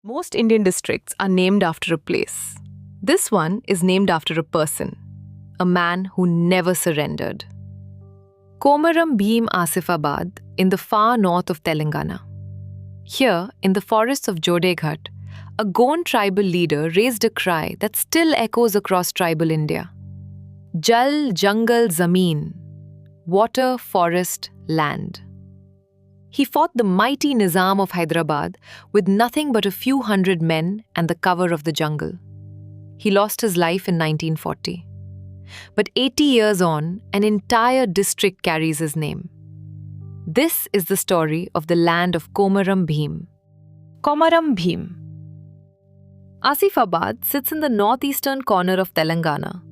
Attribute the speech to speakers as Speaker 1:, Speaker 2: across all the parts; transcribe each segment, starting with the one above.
Speaker 1: Most Indian districts are named after a place. This one is named after a person, a man who never surrendered. Komaram Bheem Asifabad in the far north of Telangana. Here, in the forests of Jodeghat, a Gond tribal leader raised a cry that still echoes across tribal India. Jal, Jangal, Zameen. Water, forest, land. He fought the mighty Nizam of Hyderabad with nothing but a few hundred men and the cover of the jungle. He lost his life in 1940. But 80 years on, an entire district carries his name. This is the story of the land of Komaram Bheem. Komaram Bheem. Asifabad sits in the northeastern corner of Telangana,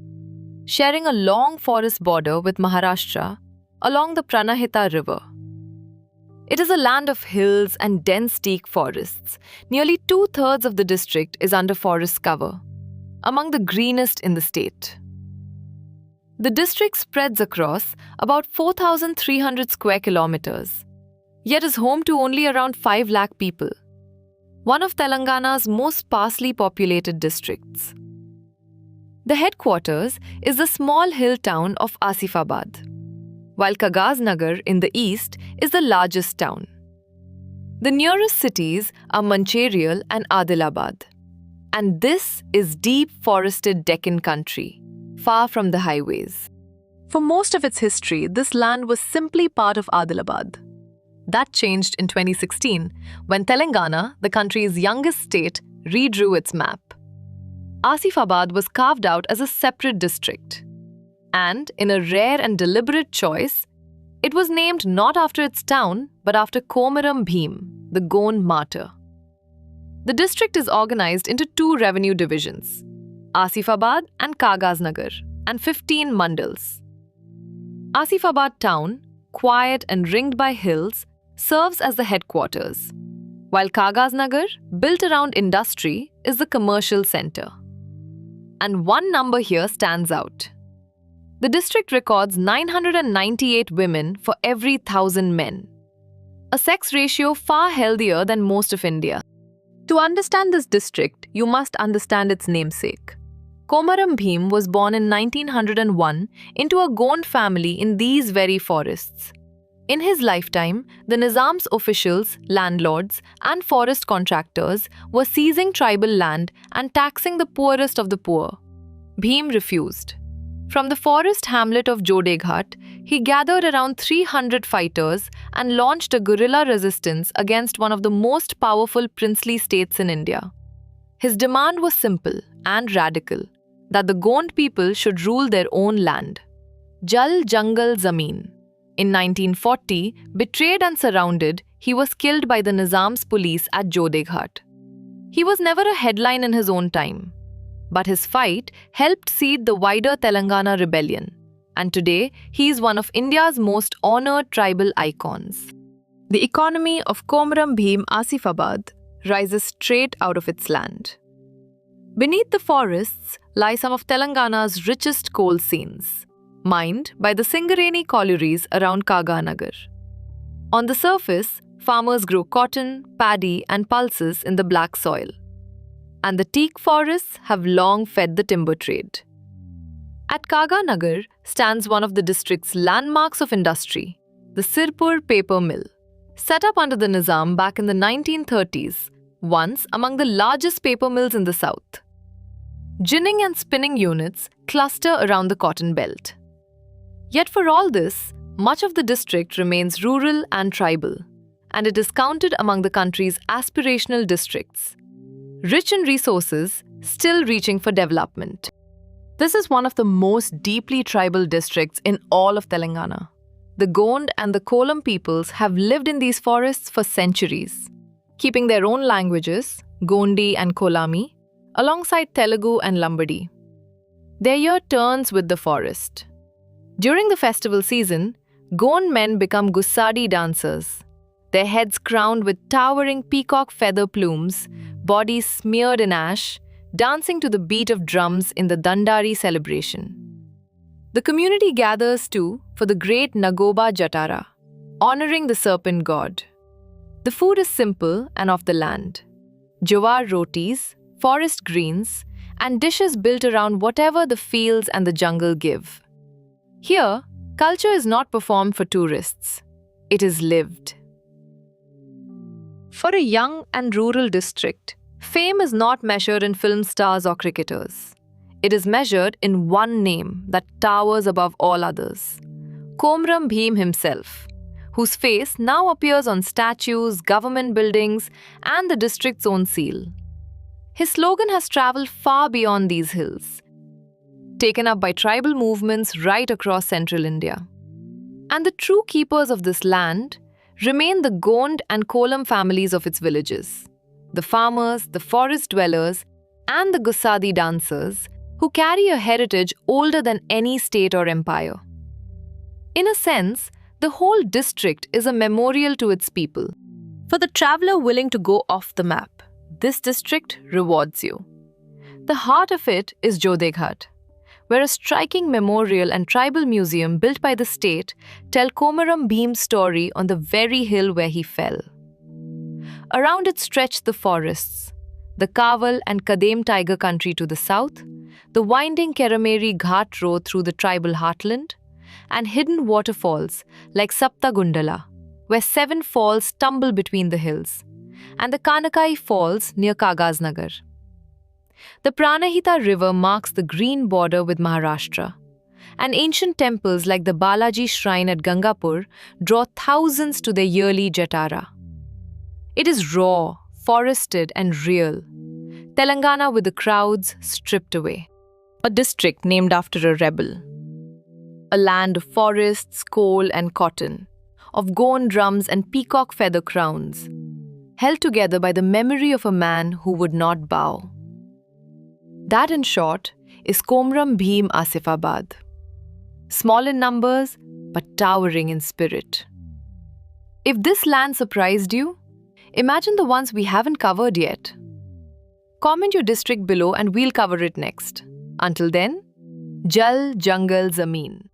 Speaker 1: sharing a long forest border with Maharashtra along the Pranahita river. It is a land of hills and dense teak forests. Nearly 2/3 of the district is under forest cover, among the greenest in the state. The district spreads across about 4,300 square kilometers, yet is home to only around 5 lakh people, one of Telangana's most sparsely populated districts. The headquarters is the small hill town of Asifabad, while Kagasnagar in the east is the largest town. The nearest cities are Mancherial and Adilabad. And this is deep forested Deccan country, far from the highways. For most of its history, this land was simply part of Adilabad. That changed in 2016 when Telangana, the country's youngest state, redrew its map. Asifabad was carved out as a separate district. And, in a rare and deliberate choice, it was named not after its town, but after Komaram Bheem, the Gond martyr. The district is organized into 2 revenue divisions, Asifabad and Kagasnagar, and 15 mandals. Asifabad town, quiet and ringed by hills, serves as the headquarters, while Kagasnagar, built around industry, is the commercial center. And one number here stands out. The district records 998 women for every 1,000 men, a sex ratio far healthier than most of India. To understand this district, you must understand its namesake. Komaram Bheem was born in 1901 into a Gond family in these very forests. In his lifetime, the Nizam's officials, landlords, and forest contractors were seizing tribal land and taxing the poorest of the poor. Bheem refused. From the forest hamlet of Jodeghat, he gathered around 300 fighters and launched a guerrilla resistance against one of the most powerful princely states in India. His demand was simple and radical, that the Gond people should rule their own land. Jal, Jangal, Zameen. In 1940, betrayed and surrounded, he was killed by the Nizam's police at Jodeghat. He was never a headline in his own time. But his fight helped seed the wider Telangana rebellion, and today he is one of India's most honored tribal icons. The economy of Komaram Bheem Asifabad rises straight out of its land. Beneath the forests lie some of Telangana's richest coal seams, mined by the Singareni collieries around Kagasnagar. On the surface, farmers grow cotton, paddy, and pulses in the black soil. And the teak forests have long fed the timber trade. At Kagasnagar stands one of the district's landmarks of industry, the Sirpur Paper Mill. Set up under the Nizam back in the 1930s, once among the largest paper mills in the south. Ginning and spinning units cluster around the cotton belt. Yet for all this, much of the district remains rural and tribal, and it is counted among the country's aspirational districts. Rich in resources, still reaching for development. This is one of the most deeply tribal districts in all of Telangana. The Gond and the Kolam peoples have lived in these forests for centuries, keeping their own languages, Gondi and Kolami, alongside Telugu and Lambadi. Their year turns with the forest. During the festival season, Gond men become Gussadi dancers, their heads crowned with towering peacock-feather plumes, bodies smeared in ash, dancing to the beat of drums in the Dandari celebration. The community gathers too for the great Nagoba Jatara, honoring the serpent god. The food is simple and of the land. jawar rotis, forest greens, and dishes built around whatever the fields and the jungle give. Here, culture is not performed for tourists. It is lived. For a young and rural district, fame is not measured in film stars or cricketers. It is measured in one name that towers above all others: Komaram Bheem himself, whose face now appears on statues, government buildings, and the district's own seal. His slogan has traveled far beyond these hills, taken up by tribal movements right across central India. And the true keepers of this land remain the Gond and Kolam families of its villages, the farmers, the forest dwellers, and the Gussadi dancers who carry a heritage older than any state or empire. In a sense, the whole district is a memorial to its people. For the traveler willing to go off the map, this district rewards you. The heart of it is Jodeghat, where a striking memorial and tribal museum built by the state tell Komaram Bheem's story on the very hill where he fell. Around it stretch the forests, the Kaval and Kadem tiger country to the south, the winding Kerameri Ghat road through the tribal heartland, and hidden waterfalls like Saptagundala, where 7 falls tumble between the hills, and the Kanakai Falls near Kagaznagar. The Pranahita river marks the green border with Maharashtra, and ancient temples like the Balaji shrine at Gangapur draw thousands to their yearly Jatara. It is raw, forested, and real. Telangana with the crowds stripped away. A district named after a rebel. A land of forests, coal, and cotton, of Gond drums and peacock-feather crowns, held together by the memory of a man who would not bow. That, in short, is Komaram Bheem Asifabad. Small in numbers, but towering in spirit. If this land surprised you, imagine the ones we haven't covered yet. Comment your district below and we'll cover it next. Until then, Jal, Jangal, Zameen.